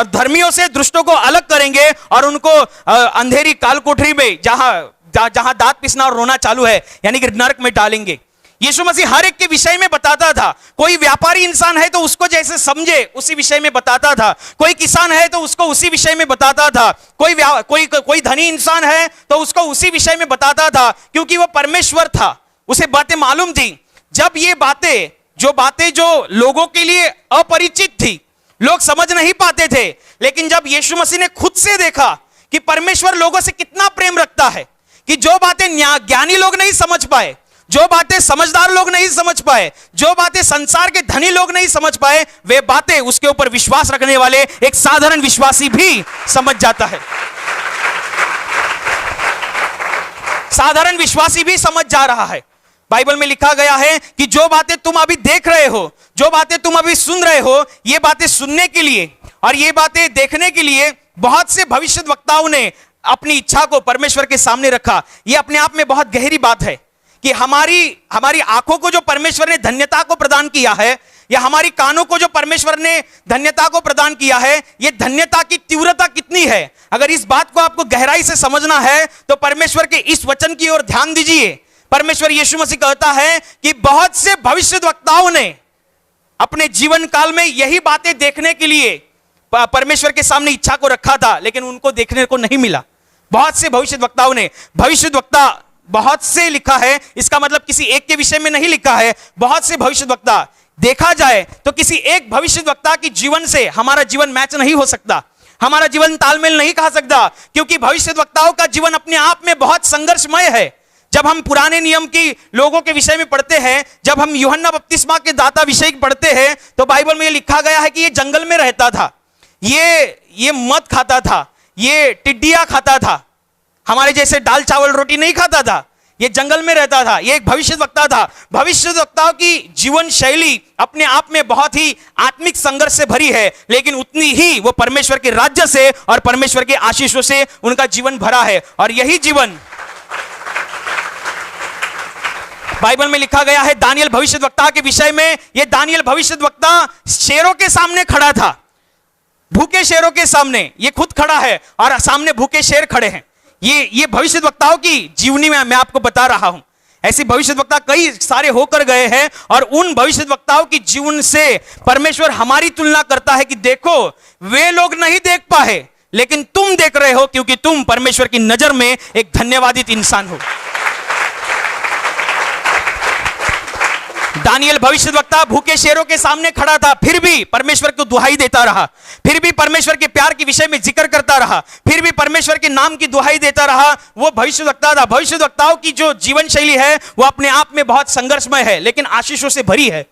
धर्मियों से दुष्टों को अलग करेंगे और उनको अंधेरी काल कोठरी में जहां दांत पिसना और रोना चालू है, यानी कि नरक में डालेंगे। यीशु मसीह हर एक के विषय में बताता था। कोई व्यापारी इंसान है तो उसको जैसे समझे उसी विषय में बताता था। कोई किसान है तो उसको उसी विषय में बताता था। कोई धनी इंसान है तो उसको उसी विषय में बताता था, क्योंकि वो परमेश्वर था, उसे बातें मालूम थी। जब ये बातें जो लोगों के लिए अपरिचित थी, लोग समझ नहीं पाते थे, लेकिन जब यीशु मसीह ने खुद से देखा कि परमेश्वर लोगों से कितना प्रेम रखता है, कि जो बातें ज्ञानी लोग नहीं समझ पाए, जो बातें समझदार लोग नहीं समझ पाए, जो बातें संसार के धनी लोग नहीं समझ पाए, वे बातें उसके ऊपर विश्वास रखने वाले एक साधारण विश्वासी भी समझ जाता है। साधारण विश्वासी भी समझ जा रहा है। बाइबल में लिखा गया है कि जो बातें तुम अभी देख रहे हो, जो बातें तुम अभी सुन रहे हो, ये बातें सुनने के लिए और ये बातें देखने के लिए बहुत से भविष्यद्वक्ताओं ने अपनी इच्छा को परमेश्वर के सामने रखा। यह अपने आप में बहुत गहरी बात है कि हमारी आंखों को जो परमेश्वर ने धन्यता को प्रदान किया है, या हमारी कानों को जो परमेश्वर ने धन्यता को प्रदान किया है, यह धन्यता की तीव्रता कितनी है। अगर इस बात को आपको गहराई से समझना है तो परमेश्वर के इस वचन की ओर ध्यान दीजिए। परमेश्वर यीशु मसीह कहता है कि बहुत से भविष्यद्वक्ताओं ने अपने जीवन काल में यही बातें देखने के लिए परमेश्वर के सामने इच्छा को रखा था, लेकिन उनको देखने को नहीं मिला। बहुत से भविष्यद्वक्ताओं ने, भविष्यद्वक्ता बहुत से लिखा है, इसका मतलब किसी एक के विषय में नहीं लिखा है, बहुत से भविष्यद्वक्ता। देखा जाए तो किसी एक भविष्यद्वक्ता की जीवन से हमारा जीवन मैच नहीं हो सकता, हमारा जीवन तालमेल नहीं खा सकता, क्योंकि भविष्यद्वक्ताओं का जीवन अपने आप में बहुत संघर्षमय है। जब हम पुराने नियम की लोगों के विषय में पढ़ते हैं, जब हम यूहन्ना बपतिस्मा के दाता विषय पढ़ते हैं, तो बाइबल में ये लिखा गया है कि ये जंगल में रहता था, ये मद खाता था, ये टिड्डियां खाता था, हमारे जैसे दाल चावल रोटी नहीं खाता था, ये जंगल में रहता था। ये एक भविष्यद्वक्ता था। भविष्यद्वक्ताओं की जीवन शैली अपने आप में बहुत ही आत्मिक संघर्ष से भरी है, लेकिन उतनी ही वो परमेश्वर के राज्य से और परमेश्वर के आशीषों से उनका जीवन भरा है। और यही जीवन बाइबल में लिखा गया है दानियल भविष्यद्वक्ता के विषय में। ये दानियल भविष्यद्वक्ता शेरों के सामने खड़ा था, भूखे शेरों के सामने ये खुद खड़ा है और सामने भूखे शेर खड़े हैं। ये भविष्यद्वक्ताओं की जीवनी में मैं आपको बता रहा हूं। ऐसे भविष्यद्वक्ता कई सारे होकर गए हैं और उन भविष्यद्वक्ताओं की जीवन से परमेश्वर हमारी तुलना करता है कि देखो, वे लोग नहीं देख पाए, लेकिन तुम देख रहे हो, क्योंकि तुम परमेश्वर की नजर में एक धन्यवादित इंसान हो। दानियल भविष्यद्वक्ता भूखे शेरों के सामने खड़ा था, फिर भी परमेश्वर को दुहाई देता रहा, फिर भी परमेश्वर के प्यार के विषय में जिक्र करता रहा, फिर भी परमेश्वर के नाम की दुहाई देता रहा। वो भविष्यद्वक्ता था। भविष्यद्वक्ताओं की जो जीवन शैली है वो अपने आप में बहुत संघर्षमय है, लेकिन आशीषों से भरी है।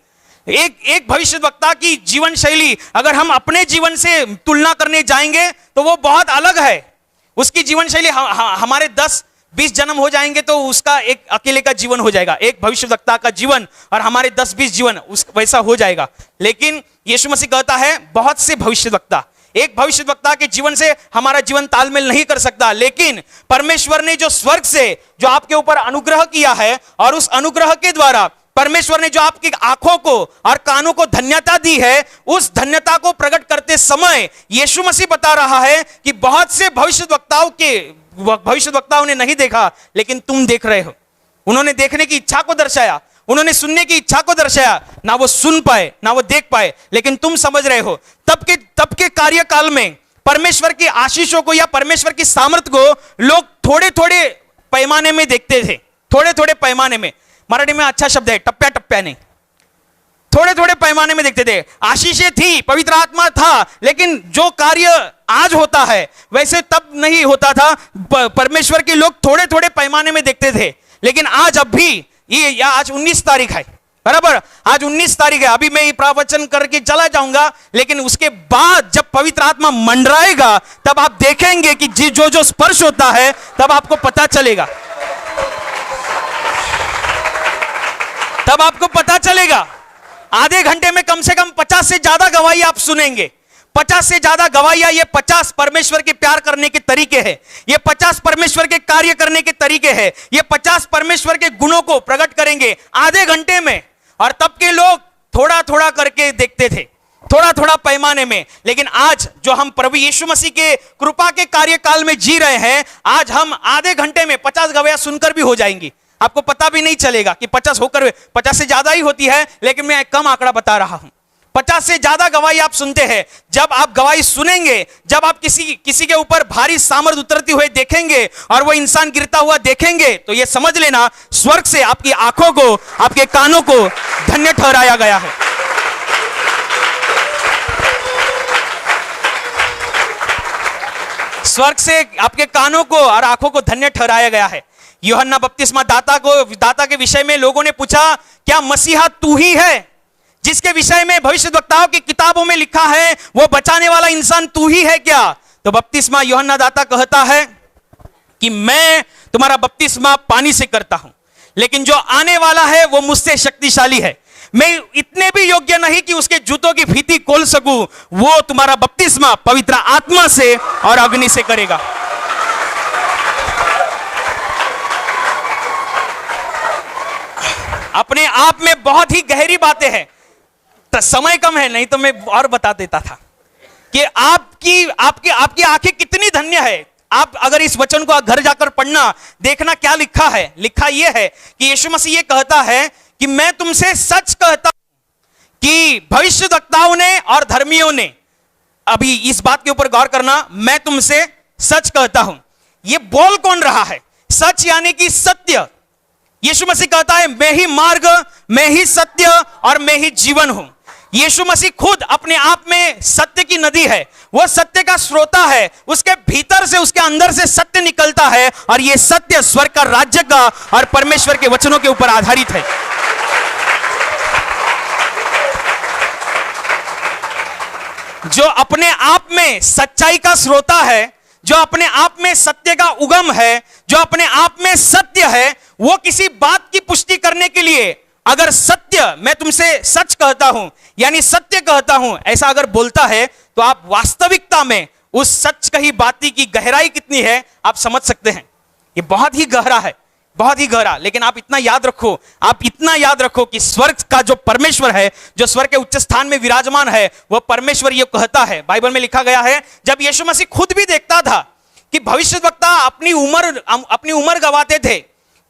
एक भविष्यद्वक्ता की जीवन शैली अगर हम अपने जीवन से तुलना करने जाएंगे तो वो बहुत अलग है। उसकी जीवन शैली हमारे 10-20 जन्म हो जाएंगे तो उसका एक अकेले का जीवन हो जाएगा, एक भविष्यद्वक्ता का जीवन, और हमारे 10-20 जीवन वैसा हो जाएगा। लेकिन यीशु मसीह कहता है बहुत से भविष्यद्वक्ता, एक भविष्यद्वक्ता के जीवन से हमारा जीवन तालमेल नहीं कर सकता, लेकिन परमेश्वर ने जो स्वर्ग से जो आपके ऊपर अनुग्रह किया है और उस अनुग्रह के द्वारा परमेश्वर ने जो आपकी आंखों को और कानों को धन्यता दी है, उस धन्यता को प्रकट करते समय यीशु मसीह बता रहा है कि बहुत से भविष्यवक्ताओं ने नहीं देखा, लेकिन तुम देख रहे हो। उन्होंने देखने की इच्छा को दर्शाया, उन्होंने सुनने की इच्छा को दर्शाया, ना वो सुन पाए ना वो देख पाए, लेकिन तुम समझ रहे हो। तब के कार्यकाल में परमेश्वर की आशीषों को या परमेश्वर की सामर्थ को लोग थोड़े थोड़े पैमाने में देखते थे, थोड़े थोड़े पैमाने में। मराठी में अच्छा शब्द है, टप्प्या टप्प्या नहीं, थोड़े थोड़े पैमाने में देखते थे। आशीषें थी, पवित्र आत्मा था, लेकिन जो कार्य आज होता है वैसे तब नहीं होता था। परमेश्वर के लोग थोड़े थोड़े पैमाने में देखते थे, लेकिन आज अब भी ये आज 19 तारीख है, बराबर, आज 19 तारीख है। अभी मैं ये प्रवचन करके चला जाऊंगा, लेकिन उसके बाद जब पवित्र आत्मा मंडराएगा तब आप देखेंगे कि जो जो स्पर्श होता है तब आपको पता चलेगा, तब आपको पता चलेगा। आधे घंटे में कम से कम 50 से ज्यादा गवाही आप सुनेंगे। 50 से ज्यादा गवाहियां, ये 50 परमेश्वर के प्यार करने के तरीके हैं, ये 50 परमेश्वर के कार्य करने के तरीके हैं, ये 50 परमेश्वर के गुणों को प्रकट करेंगे आधे घंटे में। और तब के लोग थोड़ा थोड़ा करके देखते थे, थोड़ा थोड़ा पैमाने में। लेकिन आज जो हम प्रभु यीशु मसीह के कृपा के कार्यकाल में जी रहे हैं, आज हम आधे घंटे में 50 गवाहियां सुनकर भी हो जाएंगी। आपको पता भी नहीं चलेगा कि 50 होकर 50 से ज्यादा ही होती है, लेकिन मैं एक कम आंकड़ा बता रहा हूं। 50 से ज्यादा गवाही आप सुनते हैं। जब आप गवाही सुनेंगे, जब आप किसी के ऊपर भारी सामर्थ उतरती हुए देखेंगे और वो इंसान गिरता हुआ देखेंगे, तो ये समझ लेना स्वर्ग से आपकी आंखों को, आपके कानों को धन्य ठहराया गया है। स्वर्ग से आपके कानों को और आंखों को धन्य ठहराया गया है। यूहन्ना बपतिस्मा दाता के विषय में लोगों ने पूछा, क्या मसीहा तू ही है जिसके विषय में भविष्यद्वक्ताओं की किताबों में लिखा है, वो बचाने वाला इंसान तू ही है क्या? तो बपतिस्मा यूहन्ना दाता कहता है कि मैं तुम्हारा बपतिस्मा पानी से करता हूं, लेकिन जो आने वाला है वो मुझसे शक्तिशाली है, मैं इतने भी योग्य नहीं कि उसके जूतों की फीती खोल सकूं। वो तुम्हारा बपतिस्मा पवित्र आत्मा से और अग्नि से करेगा। अपने आप में बहुत ही गहरी बातें हैं। तो समय कम है, नहीं तो मैं और बता देता था कि आपकी आंखें कितनी धन्य है। आप अगर इस वचन को घर जाकर पढ़ना, देखना क्या लिखा है। लिखा यह है कि यीशु मसीह ये कहता है कि मैं तुमसे सच कहता हूं कि भविष्यद्वक्ताओं ने और धर्मियों ने, अभी इस बात के ऊपर गौर करना, मैं तुमसे सच कहता हूं। ये बोल कौन रहा है? सच यानी कि सत्य। यीशु मसीह कहता है मैं ही मार्ग, मैं ही सत्य और मैं ही जीवन हूं। यीशु मसीह खुद अपने आप में सत्य की नदी है, वो सत्य का स्रोता है। उसके भीतर से, उसके अंदर से सत्य निकलता है, और यह सत्य स्वर्ग का, राज्य का और परमेश्वर के वचनों के ऊपर आधारित है। जो अपने आप में सच्चाई का स्रोता है, जो अपने आप में सत्य का उगम है, जो अपने आप में सत्य है, वो किसी बात की पुष्टि करने के लिए अगर सत्य, मैं तुमसे सच कहता हूं यानी सत्य कहता हूं, ऐसा अगर बोलता है, तो आप वास्तविकता में उस सच कही बात की गहराई कितनी है आप समझ सकते हैं। ये बहुत ही गहरा है, बहुत ही गहरा। लेकिन आप इतना याद रखो, आप इतना याद रखो कि स्वर्ग का जो परमेश्वर है, जो स्वर्ग के उच्च स्थान में विराजमान है, वह परमेश्वर ये कहता है, बाइबल में लिखा गया है, जब यीशु मसीह खुद भी देखता था कि भविष्यद्वक्ता अपनी उम्र गवाते थे,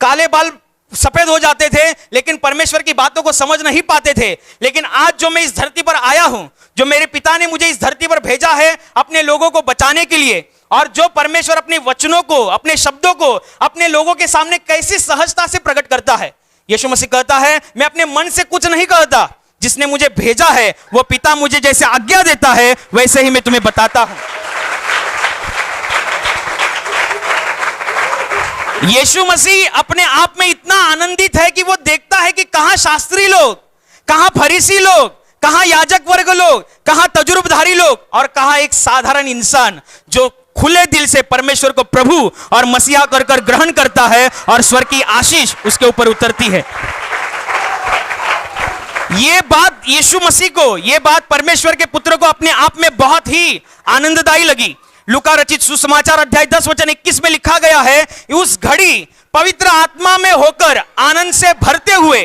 काले बाल सफेद हो जाते थे, लेकिन परमेश्वर की बातों को समझ नहीं पाते थे। लेकिन आज जो मैं इस धरती पर आया हूं, जो मेरे पिता ने मुझे इस धरती पर भेजा है अपने लोगों को बचाने के लिए, और जो परमेश्वर अपने वचनों को, अपने शब्दों को अपने लोगों के सामने कैसी सहजता से प्रकट करता है। यीशु मसीह कहता है मैं अपने मन से कुछ नहीं कहता, जिसने मुझे भेजा है वो पिता मुझे जैसे आज्ञा देता है वैसे ही मैं तुम्हें बताता हूं। यीशु मसीह अपने आप में इतना आनंदित है कि वो देखता है कि कहां शास्त्री लोग, कहां फरीसी लोग, कहां याजक वर्ग लोग, कहां तजुर्बेधारी लोग, और कहां एक साधारण इंसान जो खुले दिल से परमेश्वर को प्रभु और मसीहा कर कर ग्रहण करता है और स्वर्ग की आशीष उसके ऊपर उतरती है। ये बात यीशु मसीह को, ये बात परमेश्वर के पुत्र को अपने आप में बहुत ही आनंददायी लगी। लूका रचित सुसमाचार अध्याय 10 वचन 21 में लिखा गया है, उस घड़ी पवित्र आत्मा में होकर आनंद से भरते हुए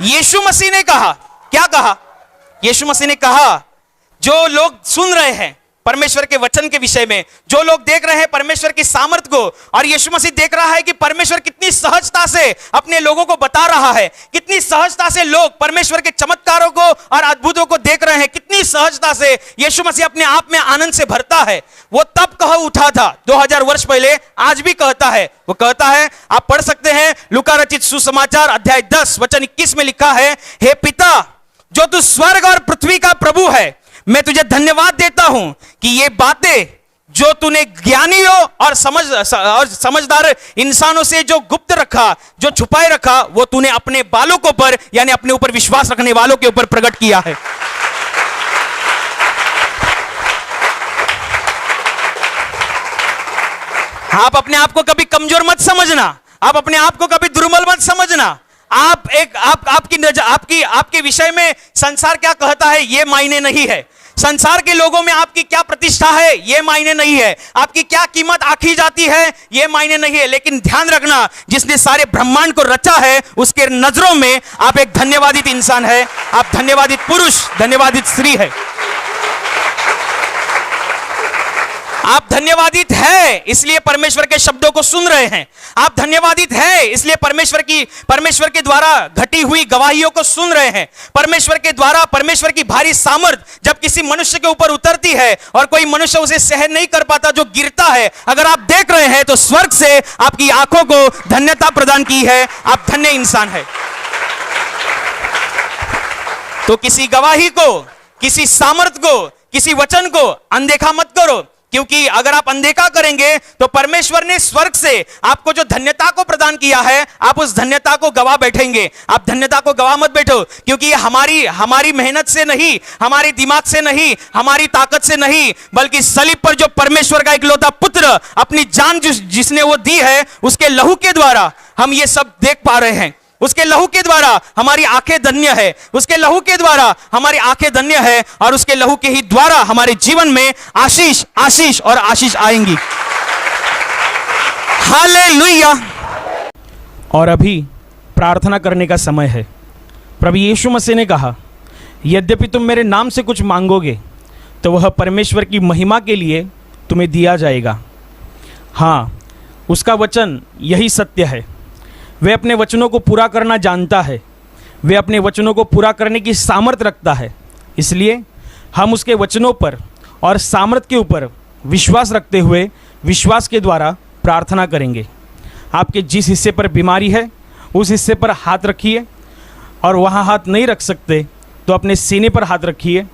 यीशु मसीह ने कहा, क्या कहा? यीशु मसीह ने कहा, जो लोग सुन रहे हैं परमेश्वर के वचन के विषय में, जो लोग देख रहे हैं परमेश्वर की सामर्थ को, और यीशु मसीह देख रहा है कि परमेश्वर कितनी सहजता से अपने लोगों को बता रहा है, कितनी सहजता से लोग परमेश्वर के चमत्कारों को और अद्भुतों को देख रहे हैं, कितनी सहजता से यीशु मसीह अपने आप में आनंद से भरता है। वो तब कह उठा था 2000 वर्ष पहले, आज भी कहता है। वो कहता है, आप पढ़ सकते हैं लूका रचित सुसमाचार अध्याय 10 वचन 21 में लिखा है, हे पिता, जो तू स्वर्ग और पृथ्वी का प्रभु है, मैं तुझे धन्यवाद देता हूं कि ये बातें जो तूने ज्ञानियों और समझदार इंसानों से जो गुप्त रखा, जो छुपाए रखा, वो तूने अपने बालों के ऊपर, यानी अपने ऊपर विश्वास रखने वालों के ऊपर प्रकट किया है। आप अपने आप को कभी कमजोर मत समझना, आप अपने आप को कभी दुर्बल मत समझना। आपके विषय में संसार क्या कहता है ये मायने नहीं है, संसार के लोगों में आपकी क्या प्रतिष्ठा है ये मायने नहीं है, आपकी क्या कीमत आंकी जाती है ये मायने नहीं है, लेकिन ध्यान रखना, जिसने सारे ब्रह्मांड को रचा है उसके नजरों में आप एक धन्यवादित इंसान है, आप धन्यवादित पुरुष, धन्यवादित स्त्री है। आप धन्यवादित है इसलिए परमेश्वर के शब्दों को सुन रहे हैं, आप धन्यवादित है इसलिए परमेश्वर के द्वारा घटी हुई गवाहियों को सुन रहे हैं। परमेश्वर के द्वारा, परमेश्वर की भारी सामर्थ जब किसी मनुष्य के ऊपर उतरती है और कोई मनुष्य उसे सहन नहीं कर पाता, जो गिरता है, अगर आप देख रहे हैं तो स्वर्ग से आपकी आंखों को धन्यता प्रदान की है, आप धन्य इंसान है। तो किसी गवाही को, किसी सामर्थ को, किसी वचन को अनदेखा मत करो, क्योंकि अगर आप अनदेखा करेंगे तो परमेश्वर ने स्वर्ग से आपको जो धन्यता को प्रदान किया है, आप उस धन्यता को गवा बैठेंगे। आप धन्यता को गवा मत बैठो, क्योंकि ये हमारी मेहनत से नहीं, हमारी दिमाग से नहीं, हमारी ताकत से नहीं, बल्कि सलीब पर जो परमेश्वर का इकलौता पुत्र अपनी जान जिसने वो दी है, उसके लहू के द्वारा हम ये सब देख पा रहे हैं। उसके लहू के द्वारा हमारी आंखें धन्य है, उसके लहू के द्वारा हमारी आंखें धन्य है, और उसके लहू के ही द्वारा हमारे जीवन में आशीष, आशीष और आशीष आएंगी। हालेलुया। और अभी प्रार्थना करने का समय है। प्रभु यीशु मसीह ने कहा, यद्यपि तुम मेरे नाम से कुछ मांगोगे तो वह परमेश्वर की महिमा के लिए तुम्हें दिया जाएगा। हाँ, उसका वचन यही सत्य है। वह अपने वचनों को पूरा करना जानता है, वह अपने वचनों को पूरा करने की सामर्थ रखता है। इसलिए हम उसके वचनों पर और सामर्थ के ऊपर विश्वास रखते हुए विश्वास के द्वारा प्रार्थना करेंगे। आपके जिस हिस्से पर बीमारी है उस हिस्से पर हाथ रखिए, और वहाँ हाथ नहीं रख सकते तो अपने सीने पर हाथ रखिए।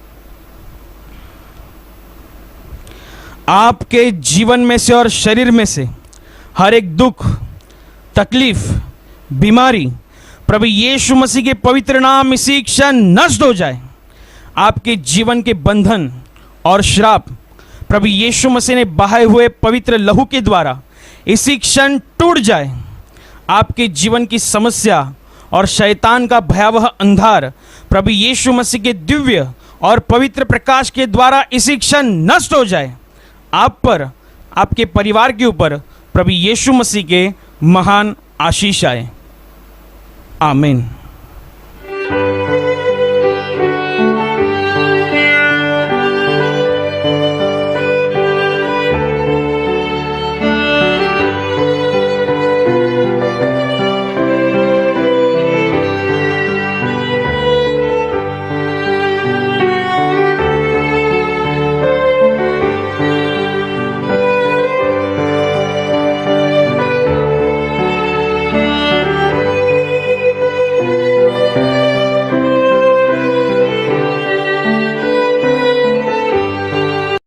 आपके जीवन में से और शरीर में से हर एक दुख, तकलीफ, बीमारी प्रभु यीशु मसीह के पवित्र नाम इसी क्षण नष्ट हो जाए। आपके जीवन के बंधन और श्राप प्रभु यीशु मसीह ने बहाए हुए पवित्र लहू के द्वारा इसी क्षण टूट जाए। आपके जीवन की समस्या और शैतान का भयावह अंधार प्रभु यीशु मसीह के दिव्य और पवित्र प्रकाश के द्वारा इसी क्षण नष्ट हो जाए। आप पर, आपके परिवार के ऊपर प्रभु यीशु मसीह के महान आशीष आए। आमीन।